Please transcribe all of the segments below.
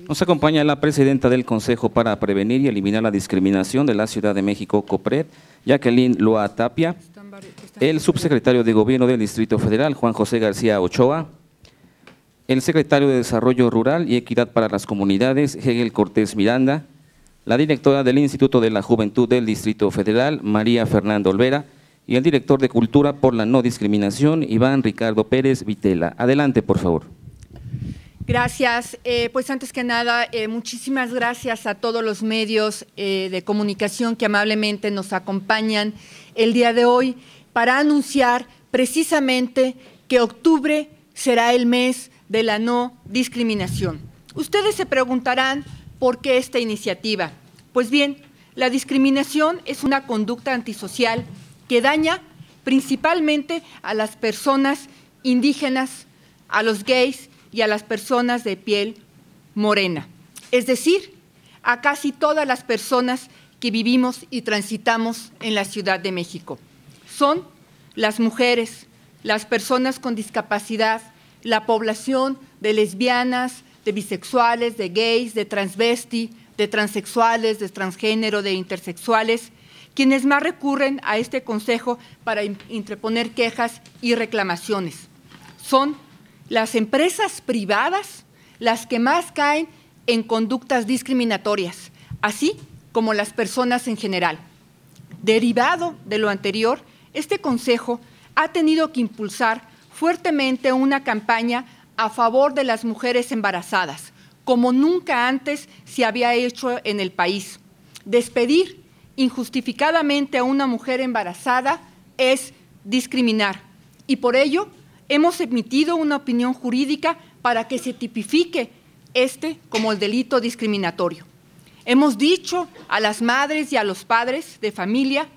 Nos acompaña la presidenta del Consejo para Prevenir y Eliminar la Discriminación de la Ciudad de México, COPRED, Jacqueline Loa Tapia, el subsecretario de Gobierno del Distrito Federal, Juan José García Ochoa, el secretario de Desarrollo Rural y Equidad para las Comunidades, Hegel Cortés Miranda, la directora del Instituto de la Juventud del Distrito Federal, María Fernanda Olvera, y el director de Cultura por la No Discriminación, Iván Ricardo Pérez Vitela. Adelante, por favor. Gracias. Pues antes que nada, muchísimas gracias a todos los medios de comunicación que amablemente nos acompañan el día de hoy para anunciar precisamente que octubre será el mes de la no discriminación. Ustedes se preguntarán por qué esta iniciativa. Pues bien, la discriminación es una conducta antisocial que daña principalmente a las personas indígenas, a los gays y a las personas de piel morena, es decir, a casi todas las personas que vivimos y transitamos en la Ciudad de México. Son las mujeres, las personas con discapacidad, la población de lesbianas, de bisexuales, de gays, de transvesti, de transexuales, de transgénero, de intersexuales, quienes más recurren a este consejo para interponer quejas y reclamaciones. Son las empresas privadas las que más caen en conductas discriminatorias, así como las personas en general. Derivado de lo anterior, este consejo ha tenido que impulsar fuertemente una campaña a favor de las mujeres embarazadas, como nunca antes se había hecho en el país. Despedir injustificadamente a una mujer embarazada es discriminar, y por ello hemos emitido una opinión jurídica para que se tipifique como el delito discriminatorio. Hemos dicho a las madres y a los padres de familia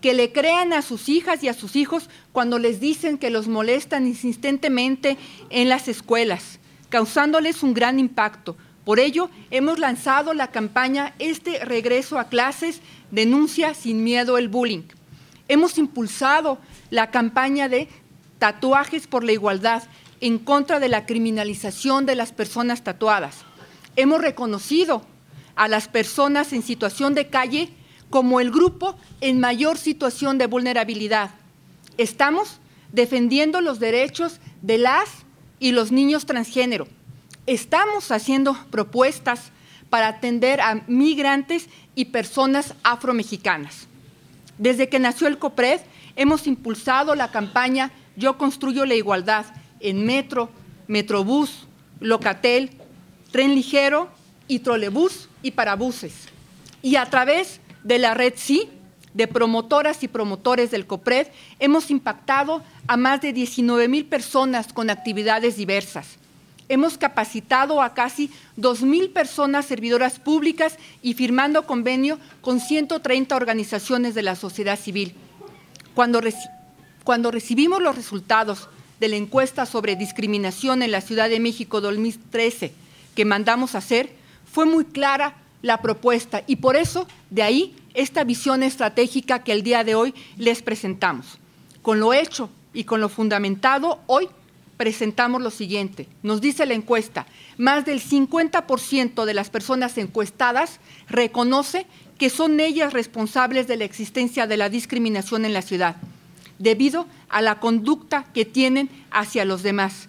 que le crean a sus hijas y a sus hijos cuando les dicen que los molestan insistentemente en las escuelas, causándoles un gran impacto. Por ello, hemos lanzado la campaña Regreso a Clases, denuncia sin miedo el bullying. Hemos impulsado la campaña de Tatuajes por la Igualdad, en contra de la criminalización de las personas tatuadas. Hemos reconocido a las personas en situación de calle como el grupo en mayor situación de vulnerabilidad. Estamos defendiendo los derechos de las y los niños transgénero. Estamos haciendo propuestas para atender a migrantes y personas afromexicanas. Desde que nació el COPRED, hemos impulsado la campaña Yo Construyo la Igualdad en metro, metrobús, locatel, tren ligero y trolebús y parabuses. Y a través de la red Sí, de promotoras y promotores del COPRED, hemos impactado a más de 19,000 personas con actividades diversas. Hemos capacitado a casi 2,000 personas servidoras públicas y firmando convenio con 130 organizaciones de la sociedad civil. Cuando recibimos los resultados de la encuesta sobre discriminación en la Ciudad de México 2013 que mandamos hacer, fue muy clara la propuesta y por eso de ahí esta visión estratégica que el día de hoy les presentamos. Con lo hecho y con lo fundamentado, hoy presentamos lo siguiente. Nos dice la encuesta, más del 50% de las personas encuestadas reconoce que son ellas responsables de la existencia de la discriminación en la ciudad, debido a la conducta que tienen hacia los demás,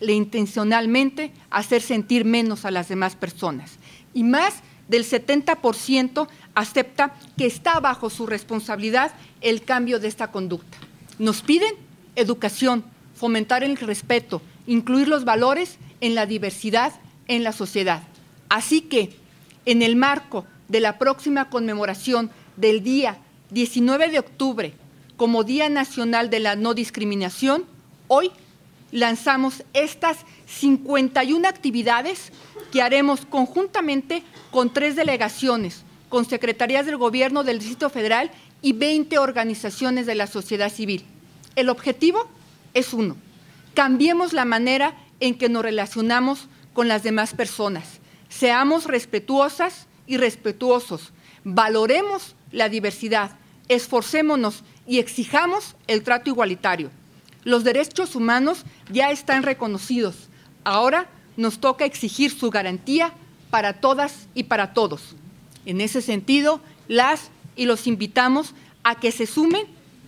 intencionalmente hacer sentir menos a las demás personas. Y más del 70% acepta que está bajo su responsabilidad el cambio de esta conducta. Nos piden educación, fomentar el respeto, incluir los valores en la diversidad en la sociedad. Así que, en el marco de la próxima conmemoración del día 19 de octubre como Día Nacional de la No Discriminación, hoy lanzamos estas 51 actividades que haremos conjuntamente con 3 delegaciones, con secretarías del Gobierno del Distrito Federal y 20 organizaciones de la sociedad civil. El objetivo es uno: cambiemos la manera en que nos relacionamos con las demás personas. Seamos respetuosas y respetuosos, valoremos la diversidad, esforcémonos y exijamos el trato igualitario. Los derechos humanos ya están reconocidos. Ahora nos toca exigir su garantía para todas y para todos. En ese sentido, las y los invitamos a que se sumen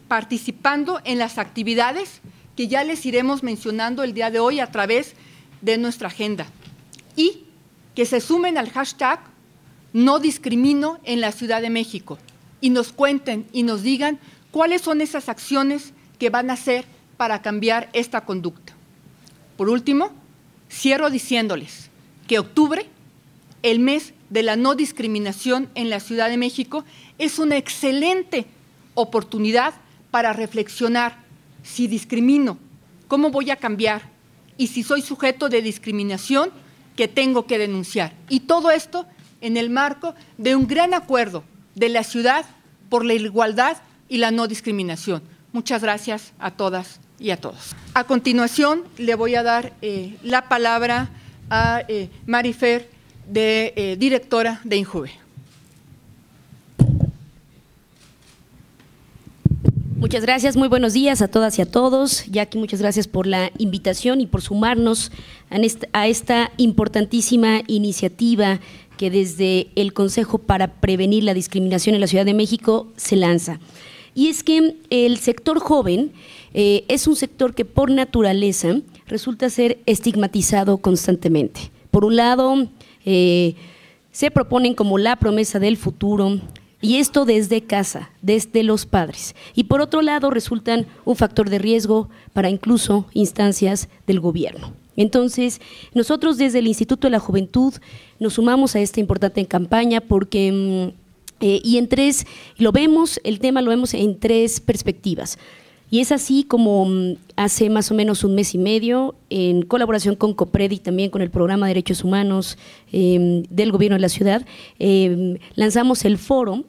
participando en las actividades que ya les iremos mencionando el día de hoy a través de nuestra agenda y que se sumen al hashtag No Discrimino en la Ciudad de México y nos cuenten y nos digan cuáles son esas acciones que van a hacer para cambiar esta conducta. Por último, cierro diciéndoles que octubre, el mes de la no discriminación en la Ciudad de México, es una excelente oportunidad para reflexionar si discrimino, cómo voy a cambiar y si soy sujeto de discriminación, ¿qué tengo que denunciar? Y todo esto en el marco de un gran acuerdo de la ciudad por la igualdad y la no discriminación. Muchas gracias a todas y a todos. A continuación, le voy a dar la palabra a Marifer, directora de INJUVE. Muchas gracias, muy buenos días a todas y a todos. Jackie, muchas gracias por la invitación y por sumarnos a esta importantísima iniciativa que desde el Consejo para Prevenir la Discriminación en la Ciudad de México se lanza. Y es que el sector joven es un sector que por naturaleza resulta ser estigmatizado constantemente. Por un lado, se proponen como la promesa del futuro, y esto desde casa, desde los padres. Y por otro lado, resultan un factor de riesgo para incluso instancias del gobierno. Entonces, nosotros desde el Instituto de la Juventud nos sumamos a esta importante campaña porque, el tema lo vemos en tres perspectivas. Y es así como hace más o menos un mes y medio, en colaboración con COPRED y también con el Programa de Derechos Humanos del Gobierno de la Ciudad, lanzamos el foro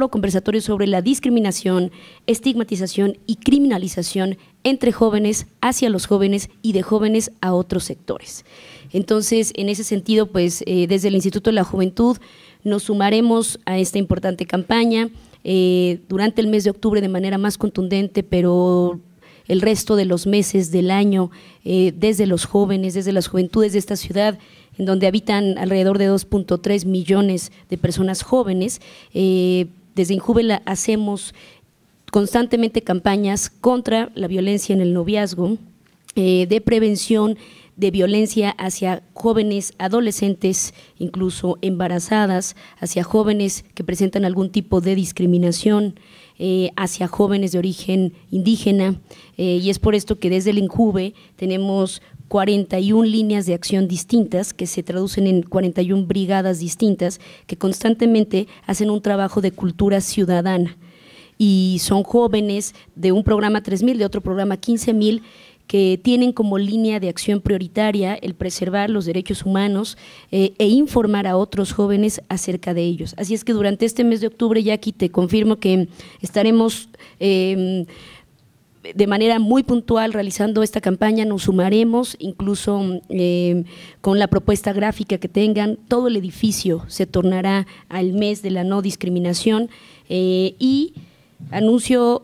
conversatorio sobre la discriminación, estigmatización y criminalización entre jóvenes hacia los jóvenes y de jóvenes a otros sectores. Entonces, en ese sentido, pues desde el Instituto de la Juventud nos sumaremos a esta importante campaña durante el mes de octubre de manera más contundente, pero el resto de los meses del año, desde los jóvenes, desde las juventudes de esta ciudad, en donde habitan alrededor de 2.3 millones de personas jóvenes. Desde INJUVE hacemos constantemente campañas contra la violencia en el noviazgo, de prevención de violencia hacia jóvenes, adolescentes, incluso embarazadas, hacia jóvenes que presentan algún tipo de discriminación, hacia jóvenes de origen indígena, y es por esto que desde el INJUVE tenemos 41 líneas de acción distintas que se traducen en 41 brigadas distintas que constantemente hacen un trabajo de cultura ciudadana, y son jóvenes de un programa 3,000, de otro programa 15,000, que tienen como línea de acción prioritaria el preservar los derechos humanos e informar a otros jóvenes acerca de ellos. Así es que durante este mes de octubre, Jackie, te confirmo que estaremos de manera muy puntual realizando esta campaña. Nos sumaremos incluso con la propuesta gráfica que tengan. Todo el edificio se tornará al mes de la no discriminación y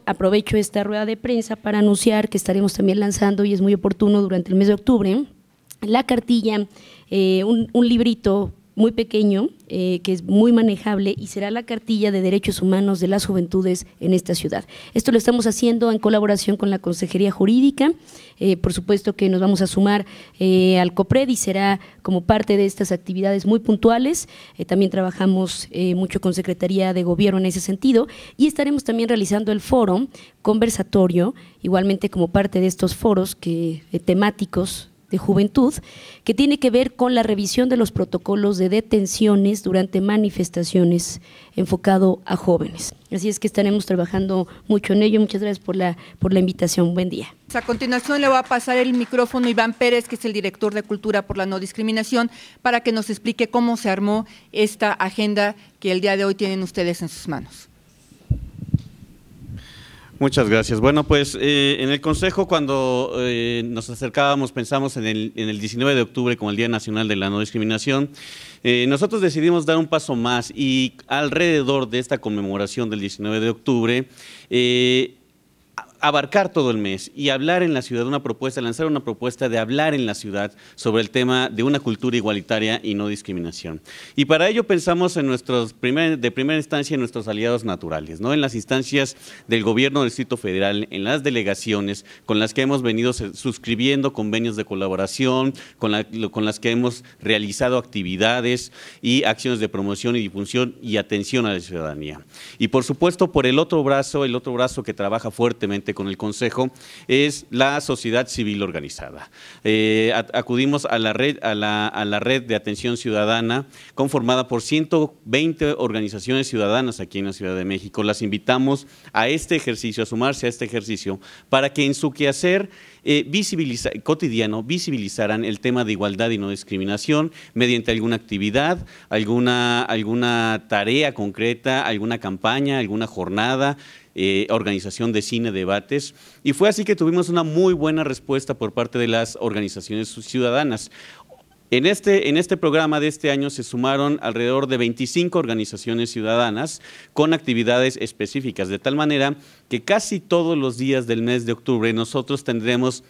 aprovecho esta rueda de prensa para anunciar que estaremos también lanzando, y es muy oportuno durante el mes de octubre, la cartilla, un librito muy pequeño que es muy manejable y será la cartilla de derechos humanos de las juventudes en esta ciudad. Esto lo estamos haciendo en colaboración con la Consejería Jurídica, por supuesto que nos vamos a sumar al COPRED y será como parte de estas actividades muy puntuales. También trabajamos mucho con Secretaría de Gobierno en ese sentido, y estaremos también realizando el foro conversatorio, igualmente como parte de estos foros temáticos de juventud, que tiene que ver con la revisión de los protocolos de detenciones durante manifestaciones enfocado a jóvenes. Así es que estaremos trabajando mucho en ello. Muchas gracias por la invitación. Buen día. A continuación le voy a pasar el micrófono a Iván Pérez, que es el director de Cultura por la No Discriminación, para que nos explique cómo se armó esta agenda que el día de hoy tienen ustedes en sus manos. Muchas gracias. Bueno, pues en el Consejo, cuando nos acercábamos, pensamos en el 19 de octubre como el Día Nacional de la No Discriminación. Nosotros decidimos dar un paso más y alrededor de esta conmemoración del 19 de octubre abarcar todo el mes y hablar en la ciudad, lanzar una propuesta de hablar en la ciudad sobre el tema de una cultura igualitaria y no discriminación. Y para ello pensamos en de primera instancia en nuestros aliados naturales, ¿no? En las instancias del Gobierno del Distrito Federal, en las delegaciones con las que hemos venido suscribiendo convenios de colaboración, con las que hemos realizado actividades y acciones de promoción y difusión y atención a la ciudadanía. Y por supuesto, por el otro brazo que trabaja fuertemente con el Consejo es la sociedad civil organizada. Acudimos a la red de atención ciudadana conformada por 120 organizaciones ciudadanas aquí en la Ciudad de México. Las invitamos a este ejercicio, a sumarse a este ejercicio, para que en su quehacer cotidiano visibilizaran el tema de igualdad y no discriminación mediante alguna actividad, alguna tarea concreta, alguna campaña, alguna jornada, organización de cine, debates, y fue así que tuvimos una muy buena respuesta por parte de las organizaciones ciudadanas. En este programa de este año se sumaron alrededor de 25 organizaciones ciudadanas con actividades específicas, de tal manera que casi todos los días del mes de octubre nosotros tendremos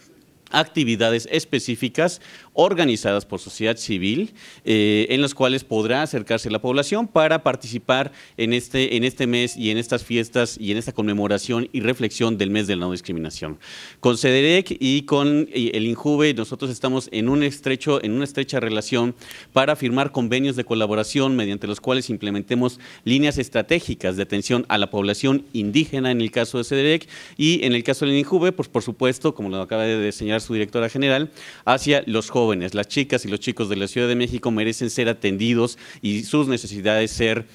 actividades específicas organizadas por sociedad civil, en las cuales podrá acercarse la población para participar en este mes y en estas fiestas y en esta conmemoración y reflexión del mes de la no discriminación. Con CEDEREC y con el INJUVE nosotros estamos en una estrecha relación para firmar convenios de colaboración mediante los cuales implementemos líneas estratégicas de atención a la población indígena en el caso de CEDEREC y en el caso del INJUVE, pues por supuesto, como lo acaba de señalar su directora general, hacia los jóvenes. Las chicas y los chicos de la Ciudad de México merecen ser atendidos y sus necesidades ser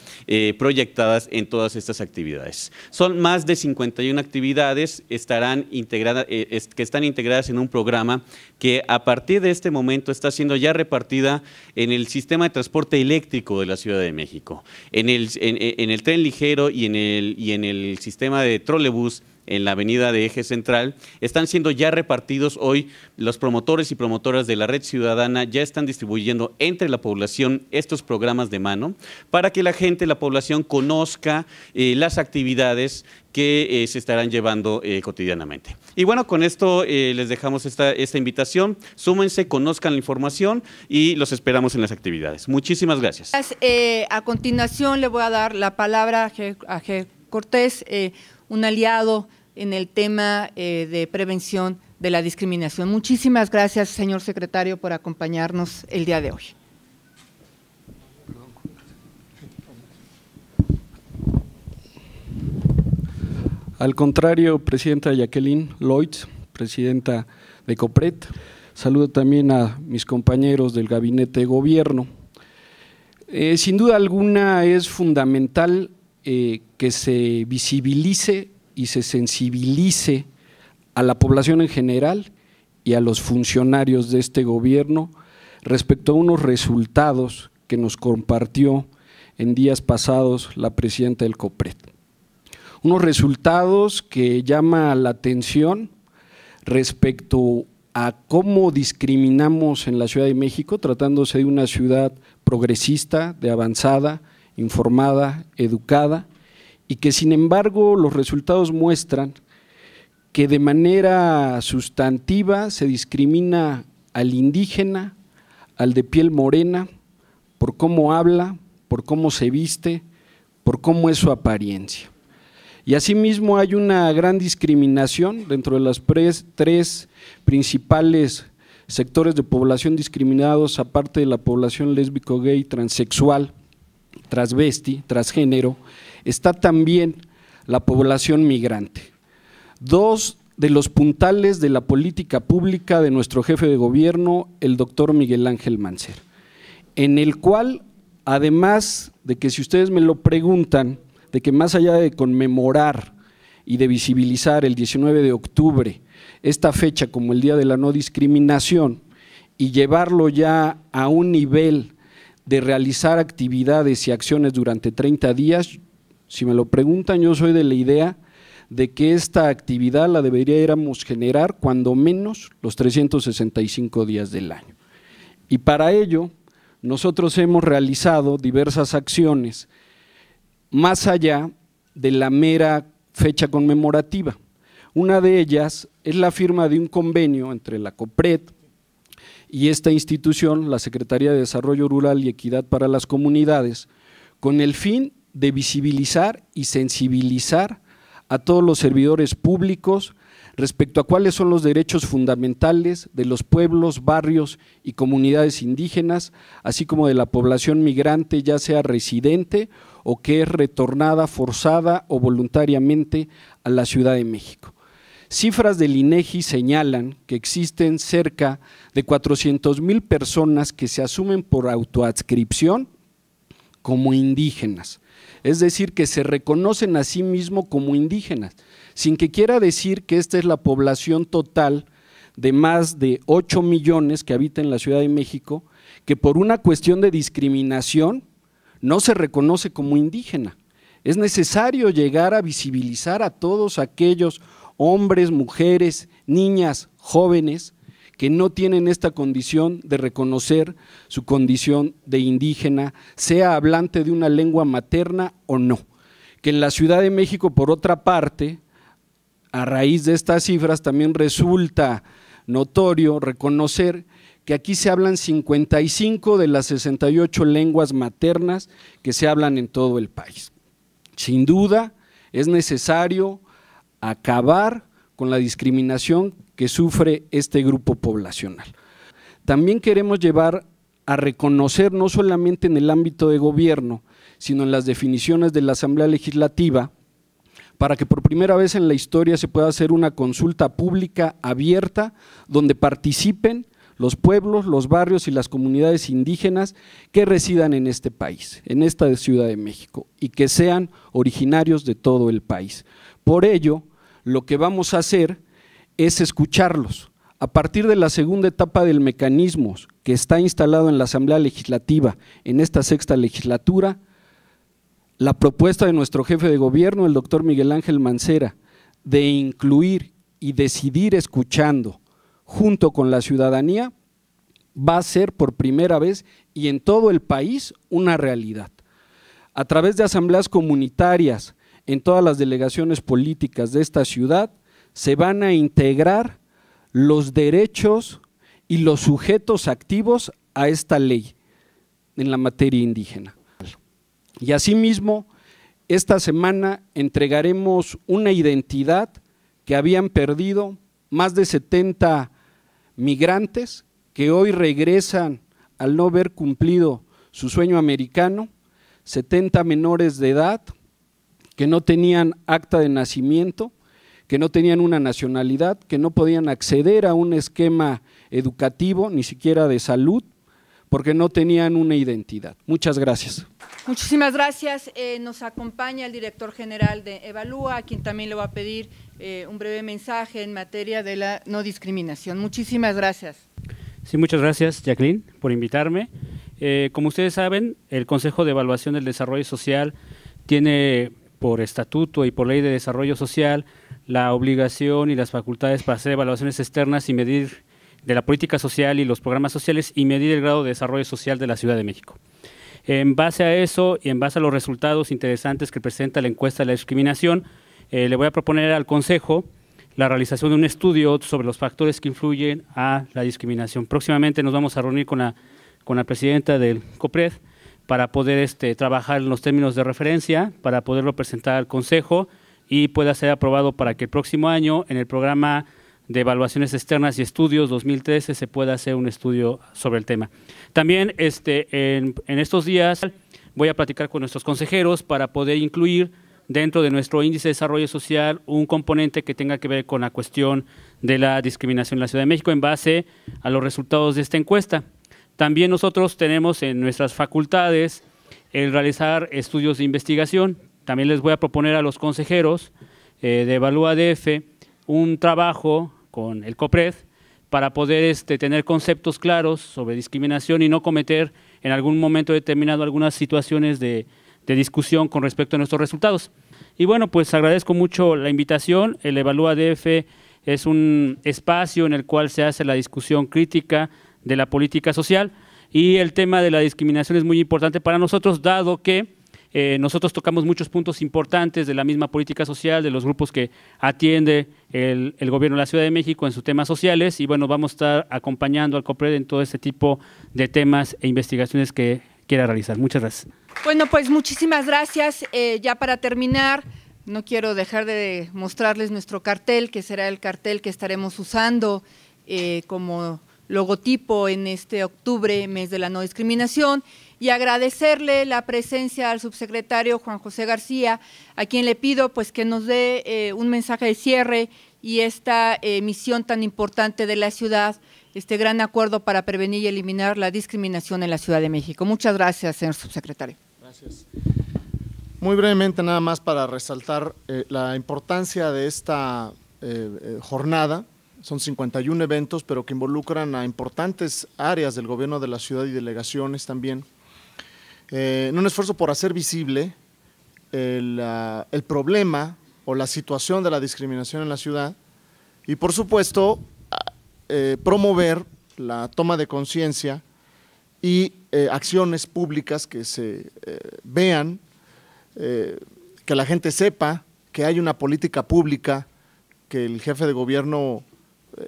proyectadas en todas estas actividades. Son más de 51 actividades que están integradas en un programa que a partir de este momento está siendo ya repartida en el sistema de transporte eléctrico de la Ciudad de México, en el tren ligero y en el sistema de trolebús en la avenida de Eje Central. Están siendo ya repartidos hoy los promotores y promotoras de la red ciudadana, ya están distribuyendo entre la población estos programas de mano para que la población conozca las actividades que se estarán llevando cotidianamente. Y bueno, con esto les dejamos esta invitación, súmense, conozcan la información y los esperamos en las actividades. Muchísimas gracias. A continuación le voy a dar la palabra a G. Cortés, un aliado en el tema de prevención de la discriminación. Muchísimas gracias, señor secretario, por acompañarnos el día de hoy. Al contrario, presidenta Jacqueline Loitz, presidenta de COPRED, saludo también a mis compañeros del gabinete de gobierno. Sin duda alguna es fundamental que se visibilice y se sensibilice a la población en general y a los funcionarios de este gobierno respecto a unos resultados que nos compartió en días pasados la presidenta del COPRED. Unos resultados que llaman la atención respecto a cómo discriminamos en la Ciudad de México, tratándose de una ciudad progresista, de avanzada, informada, educada, y que sin embargo los resultados muestran que de manera sustantiva se discrimina al indígena, al de piel morena, por cómo habla, por cómo se viste, por cómo es su apariencia. Y asimismo hay una gran discriminación dentro de los tres principales sectores de población discriminados, aparte de la población lésbico, gay, transexual, transvesti, transgénero, está también la población migrante. Dos de los puntales de la política pública de nuestro jefe de gobierno, el doctor Miguel Ángel Mancera, en el cual, además de que si ustedes me lo preguntan, de que más allá de conmemorar y de visibilizar el 19 de octubre, esta fecha como el Día de la No Discriminación, y llevarlo ya a un nivel de realizar actividades y acciones durante 30 días, si me lo preguntan, yo soy de la idea de que esta actividad la deberíamos generar cuando menos los 365 días del año. Y para ello, nosotros hemos realizado diversas acciones más allá de la mera fecha conmemorativa. Una de ellas es la firma de un convenio entre la COPRED y esta institución, la Secretaría de Desarrollo Rural y Equidad para las Comunidades, con el fin de visibilizar y sensibilizar a todos los servidores públicos respecto a cuáles son los derechos fundamentales de los pueblos, barrios y comunidades indígenas, así como de la población migrante, ya sea residente o que es retornada forzada o voluntariamente a la Ciudad de México. Cifras del INEGI señalan que existen cerca de 400,000 personas que se asumen por autoadscripción como indígenas, es decir, que se reconocen a sí mismos como indígenas, sin que quiera decir que esta es la población total de más de 8 millones que habita en la Ciudad de México, que por una cuestión de discriminación no se reconoce como indígena. Es necesario llegar a visibilizar a todos aquellos hombres, mujeres, niñas, jóvenes que no tienen esta condición de reconocer su condición de indígena, sea hablante de una lengua materna o no. Que en la Ciudad de México, por otra parte, a raíz de estas cifras también resulta notorio reconocer que aquí se hablan 55 de las 68 lenguas maternas que se hablan en todo el país. Sin duda es necesario acabar con la discriminación que sufre este grupo poblacional. También queremos llevar a reconocer no solamente en el ámbito de gobierno, sino en las definiciones de la Asamblea Legislativa, para que por primera vez en la historia se pueda hacer una consulta pública abierta donde participen los pueblos, los barrios y las comunidades indígenas que residan en este país, en esta Ciudad de México, y que sean originarios de todo el país. Por ello, lo que vamos a hacer es escucharlos. A partir de la segunda etapa del mecanismo que está instalado en la Asamblea Legislativa en esta sexta legislatura, la propuesta de nuestro jefe de gobierno, el doctor Miguel Ángel Mancera, de incluir y decidir escuchando junto con la ciudadanía, va a ser por primera vez y en todo el país una realidad. A través de asambleas comunitarias en todas las delegaciones políticas de esta ciudad, se van a integrar los derechos y los sujetos activos a esta ley en la materia indígena. Y asimismo, esta semana entregaremos una identidad que habían perdido más de 70 migrantes que hoy regresan al no haber cumplido su sueño americano, 70 menores de edad que no tenían acta de nacimiento, que no tenían una nacionalidad, que no podían acceder a un esquema educativo, ni siquiera de salud, porque no tenían una identidad. Muchas gracias. Muchísimas gracias. Nos acompaña el director general de Evalúa, a quien también le voy a pedir un breve mensaje en materia de la no discriminación. Muchísimas gracias. Sí, muchas gracias, Jacqueline, por invitarme. Como ustedes saben, el Consejo de Evaluación del Desarrollo Social tiene por estatuto y por ley de desarrollo social la obligación y las facultades para hacer evaluaciones externas y medir de la política social y los programas sociales y medir el grado de desarrollo social de la Ciudad de México. En base a eso y en base a los resultados interesantes que presenta la encuesta de la discriminación, le voy a proponer al Consejo la realización de un estudio sobre los factores que influyen a la discriminación. Próximamente nos vamos a reunir con la presidenta del COPRED para poder trabajar en los términos de referencia, para poderlo presentar al Consejo y pueda ser aprobado para que el próximo año en el programa de evaluaciones externas y estudios 2013 se pueda hacer un estudio sobre el tema. También en estos días voy a platicar con nuestros consejeros para poder incluir dentro de nuestro índice de desarrollo social un componente que tenga que ver con la cuestión de la discriminación en la Ciudad de México en base a los resultados de esta encuesta. También nosotros tenemos en nuestras facultades el realizar estudios de investigación. También les voy a proponer a los consejeros de Evalúa DF un trabajo con el COPRED para poder tener conceptos claros sobre discriminación y no cometer en algún momento determinado algunas situaciones de discusión con respecto a nuestros resultados. Y bueno, pues agradezco mucho la invitación. El Evalúa DF es un espacio en el cual se hace la discusión crítica de la política social y el tema de la discriminación es muy importante para nosotros, dado que Nosotros tocamos muchos puntos importantes de la misma política social, de los grupos que atiende el gobierno de la Ciudad de México en sus temas sociales, y bueno, vamos a estar acompañando al COPRED en todo este tipo de temas e investigaciones que quiera realizar. Muchas gracias. Bueno, pues muchísimas gracias. Ya para terminar, no quiero dejar de mostrarles nuestro cartel, que será el cartel que estaremos usando como logotipo en este octubre, mes de la no discriminación, y agradecerle la presencia al subsecretario Juan José García, a quien le pido pues que nos dé un mensaje de cierre y esta misión tan importante de la ciudad, este gran acuerdo para prevenir y eliminar la discriminación en la Ciudad de México. Muchas gracias, señor subsecretario. Gracias. Muy brevemente, nada más para resaltar la importancia de esta jornada. Son 51 eventos, pero que involucran a importantes áreas del gobierno de la ciudad y delegaciones también, en un esfuerzo por hacer visible el problema o la situación de la discriminación en la ciudad y, por supuesto, promover la toma de conciencia y acciones públicas que se vean, que la gente sepa que hay una política pública que el jefe de gobierno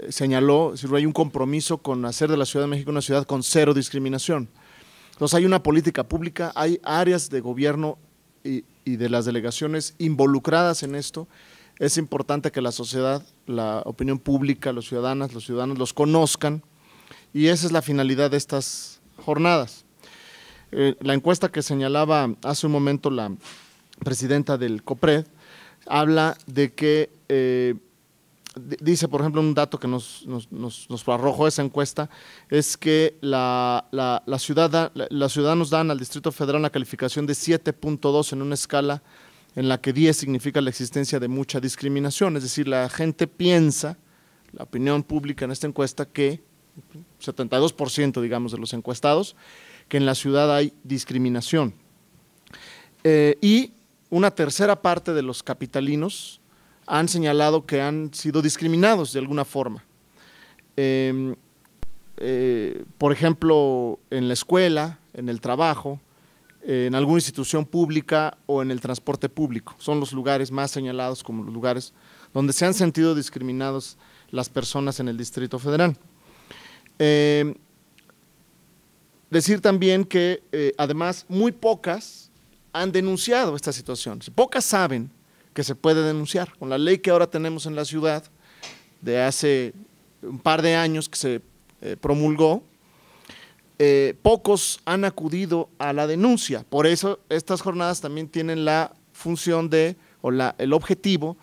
señaló, es decir, hay un compromiso con hacer de la Ciudad de México una ciudad con cero discriminación. Entonces hay una política pública, hay áreas de gobierno y de las delegaciones involucradas en esto. Es importante que la sociedad, la opinión pública, los ciudadanos los conozcan, y esa es la finalidad de estas jornadas. La encuesta que señalaba hace un momento la presidenta del COPRED habla de que dice, por ejemplo, un dato que nos arrojó esa encuesta, es que los ciudadanos dan al Distrito Federal una calificación de 7.2 en una escala en la que 10 significa la existencia de mucha discriminación. Es decir, la gente piensa, la opinión pública en esta encuesta, que 72%, digamos, de los encuestados, que en la ciudad hay discriminación. Y una tercera parte de los capitalinos han señalado que han sido discriminados de alguna forma. Por ejemplo, en la escuela, en el trabajo, en alguna institución pública o en el transporte público. Son los lugares más señalados como los lugares donde se han sentido discriminados las personas en el Distrito Federal. Decir también que, además, muy pocas han denunciado esta situación. Pocas saben que se puede denunciar. Con la ley que ahora tenemos en la ciudad, de hace un par de años que se promulgó, pocos han acudido a la denuncia. Por eso estas jornadas también tienen la función el objetivo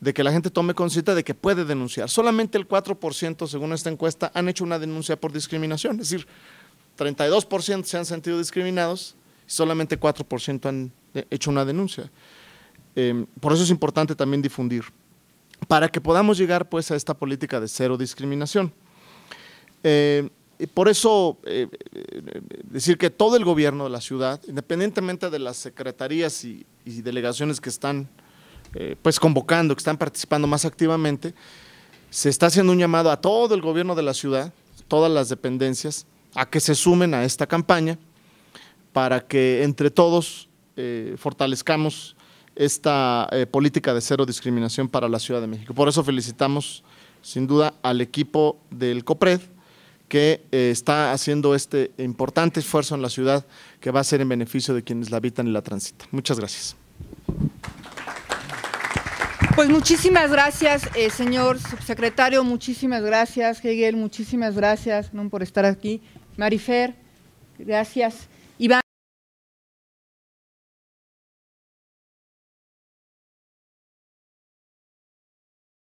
de que la gente tome conciencia de que puede denunciar. Solamente el 4%, según esta encuesta, han hecho una denuncia por discriminación, es decir, 32% se han sentido discriminados y solamente 4% han hecho una denuncia. Por eso es importante también difundir, para que podamos llegar pues a esta política de cero discriminación. Y por eso decir que todo el gobierno de la ciudad, independientemente de las secretarías y delegaciones que están pues convocando, que están participando más activamente, se está haciendo un llamado a todo el gobierno de la ciudad, todas las dependencias, a que se sumen a esta campaña para que entre todos fortalezcamos esta política de cero discriminación para la Ciudad de México. Por eso felicitamos sin duda al equipo del COPRED, que está haciendo este importante esfuerzo en la ciudad que va a ser en beneficio de quienes la habitan y la transitan. Muchas gracias. Pues muchísimas gracias, señor subsecretario, muchísimas gracias, Hegel, muchísimas gracias por estar aquí. Marifer, gracias.